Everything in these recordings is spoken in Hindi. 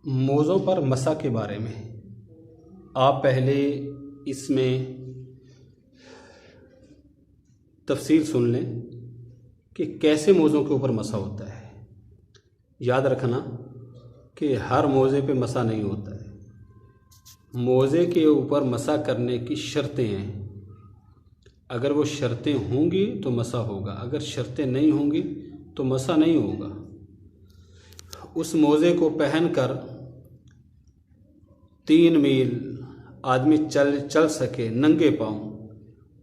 मोज़ों पर मसा के बारे में आप पहले इसमें तफसील सुन लें कि कैसे मोज़ों के ऊपर मसा होता है। याद रखना कि हर मोज़े पे मसा नहीं होता है। मोज़े के ऊपर मसा करने की शर्तें हैं। अगर वो शर्तें होंगी तो मसा होगा, अगर शर्तें नहीं होंगी तो मसा नहीं होगा। उस मोज़े को पहनकर 3 मील आदमी चल सके नंगे पाँव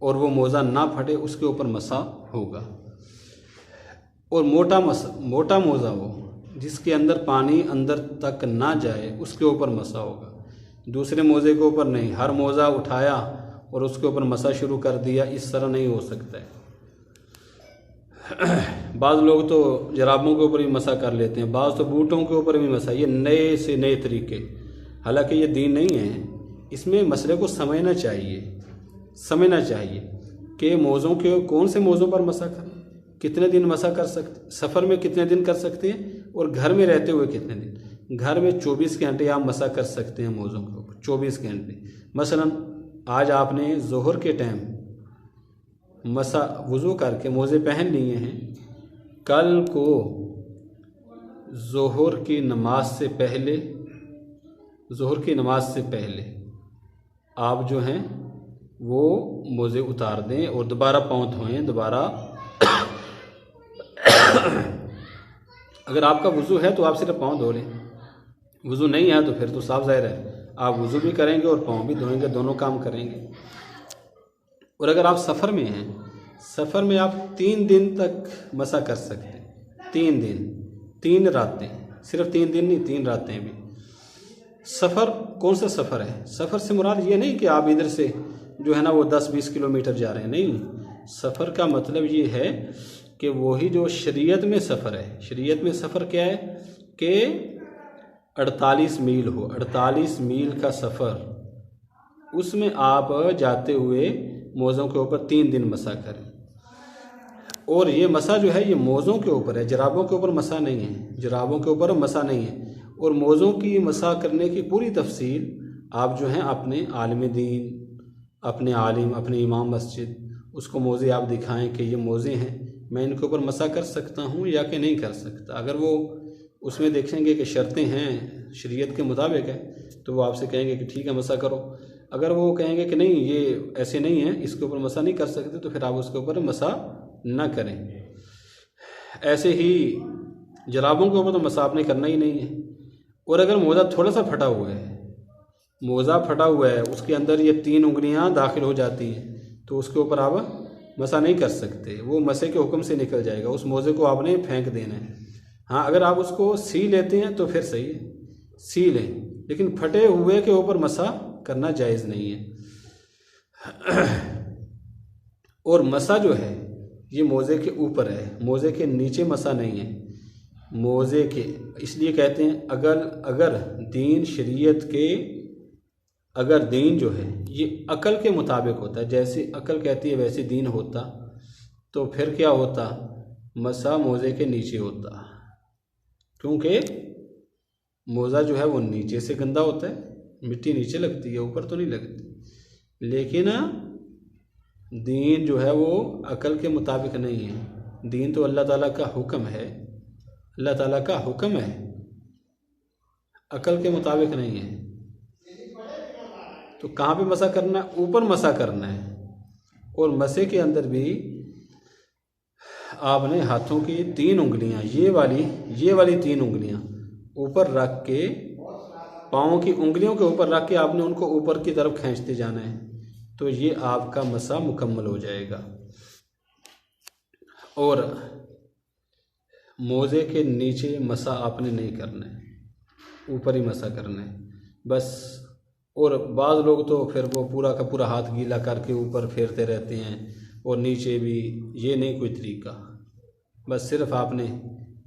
और वो मोज़ा ना फटे, उसके ऊपर मसा होगा। और मोटा मोज़ा हो जिसके अंदर पानी अंदर तक ना जाए, उसके ऊपर मसा होगा। दूसरे मोज़े के ऊपर नहीं। हर मोज़ा उठाया और उसके ऊपर मसा शुरू कर दिया, इस तरह नहीं हो सकता है। बाज़ लोग तो जराबों के ऊपर भी मसा कर लेते हैं, बाज़ तो बूटों के ऊपर भी मसा। ये नए से नए तरीके, हालांकि ये दीन नहीं है। इसमें मसले को समझना चाहिए कि मोज़ों के कौन से मोज़ों पर मसा करें, कितने दिन मसा कर सकते, सफ़र में कितने दिन कर सकते हैं और घर में रहते हुए कितने दिन। घर में 24 घंटे आप मसा कर सकते हैं मोज़ों के ऊपर, 24 घंटे। मसलन आज आपने ज़ोहर के टाइम मसा वज़ू करके मोज़े पहन लिए हैं, कल को ज़ोहर की नमाज से पहले आप जो हैं वो मोज़े उतार दें और दोबारा पाँव धोएं। दोबारा अगर आपका वज़ू है तो आप सिर्फ पाँव धो लें, वज़ू नहीं है तो फिर तो साफ ज़ाहिर है आप वज़ू भी करेंगे और पाँव भी धोएंगे, दोनों काम करेंगे। और अगर आप सफ़र में हैं, सफ़र में आप 3 दिन तक मसा कर सकते हैं। 3 दिन 3 रातें, सिर्फ 3 दिन नहीं, 3 रातें भी। सफ़र कौन सा सफ़र है? सफ़र से मुराद ये नहीं कि आप इधर से जो है ना वो 10-20 किलोमीटर जा रहे हैं, नहीं। सफ़र का मतलब ये है कि वही जो शरीयत में सफ़र है। शरीयत में सफ़र क्या है कि 48 मील हो, 48 मील का सफ़र, उसमें आप जाते हुए मोज़ों के ऊपर 3 दिन मसा करें। और ये मसा जो है ये मोज़ों के ऊपर है, जराबों के ऊपर मसा नहीं है। जराबों के ऊपर मसा नहीं है। और मोज़ों की मसा करने की पूरी तफसील आप जो हैं अपने आलिम दीन, अपने आलिम, अपने इमाम मस्जिद, उसको मोज़े आप दिखाएं कि ये मोज़े हैं, मैं इनके ऊपर मसा कर सकता हूँ या कि नहीं कर सकता। अगर वो उसमें देखेंगे कि शर्तें हैं शरीयत के मुताबिक है तो वो आपसे कहेंगे कि ठीक है मसा करो। अगर वो कहेंगे कि नहीं ये ऐसे नहीं है, इसके ऊपर मसा नहीं कर सकते, तो फिर आप उसके ऊपर मसा ना करें। ऐसे ही जराबों के ऊपर तो मसा आपने करना ही नहीं है। और अगर मोज़ा थोड़ा सा फटा हुआ है, उसके अंदर ये 3 उंगलियां दाखिल हो जाती हैं, तो उसके ऊपर आप मसा नहीं कर सकते, वो मसे के हुक्म से निकल जाएगा। उस मोज़े को आपने फेंक देना है। हाँ, अगर आप उसको सी लेते हैं तो फिर सही है, सी लें, लेकिन फटे हुए के ऊपर मसा करना जायज़ नहीं है। और मसा जो है ये मोज़े के ऊपर है, मोज़े के नीचे मसा नहीं है। मोज़े के इसलिए कहते हैं अगर दीन शरीयत के, अगर दीन जो है ये अकल के मुताबिक होता है, जैसे अकल कहती है वैसे दीन होता, तो फिर क्या होता, मसा मोज़े के नीचे होता। क्योंकि मोज़ा जो है वो नीचे से गंदा होता है, मिट्टी नीचे लगती है, ऊपर तो नहीं लगती। लेकिन दीन जो है वो अकल के मुताबिक नहीं है। दीन तो अल्लाह ताला का हुक्म है, अल्लाह ताला का हुक्म है, अकल के मुताबिक नहीं है। तो कहाँ पे मसा करना है? ऊपर मसा करना है। और मसे के अंदर भी आपने हाथों की 3 उंगलियां, ये वाली 3 उंगलियां ऊपर रख के, पाँव की उंगलियों के ऊपर रख के आपने उनको ऊपर की तरफ खींचते जाना है, तो ये आपका मसा मुकम्मल हो जाएगा। और मोज़े के नीचे मसा आपने नहीं करना है, ऊपर ही मसा करना है बस। और बाज़ लोग तो फिर वो पूरा का पूरा हाथ गीला करके ऊपर फेरते रहते हैं और नीचे भी, ये नहीं कोई तरीका। बस सिर्फ आपने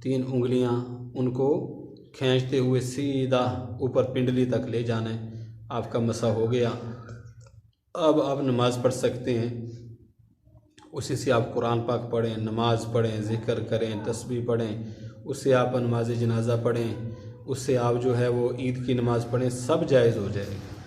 3 उंगलियां उनको खींचते हुए सीधा ऊपर पिंडली तक ले जाना है, आपका मसा हो गया। अब आप नमाज़ पढ़ सकते हैं, उसी से आप कुरान पाक पढ़ें, नमाज़ पढ़ें, ज़िक्र करें, तस्बीह पढ़ें, उससे आप नमाज जनाजा पढ़ें, उससे आप जो है वो ईद की नमाज़ पढ़ें, सब जायज़ हो जाएगा।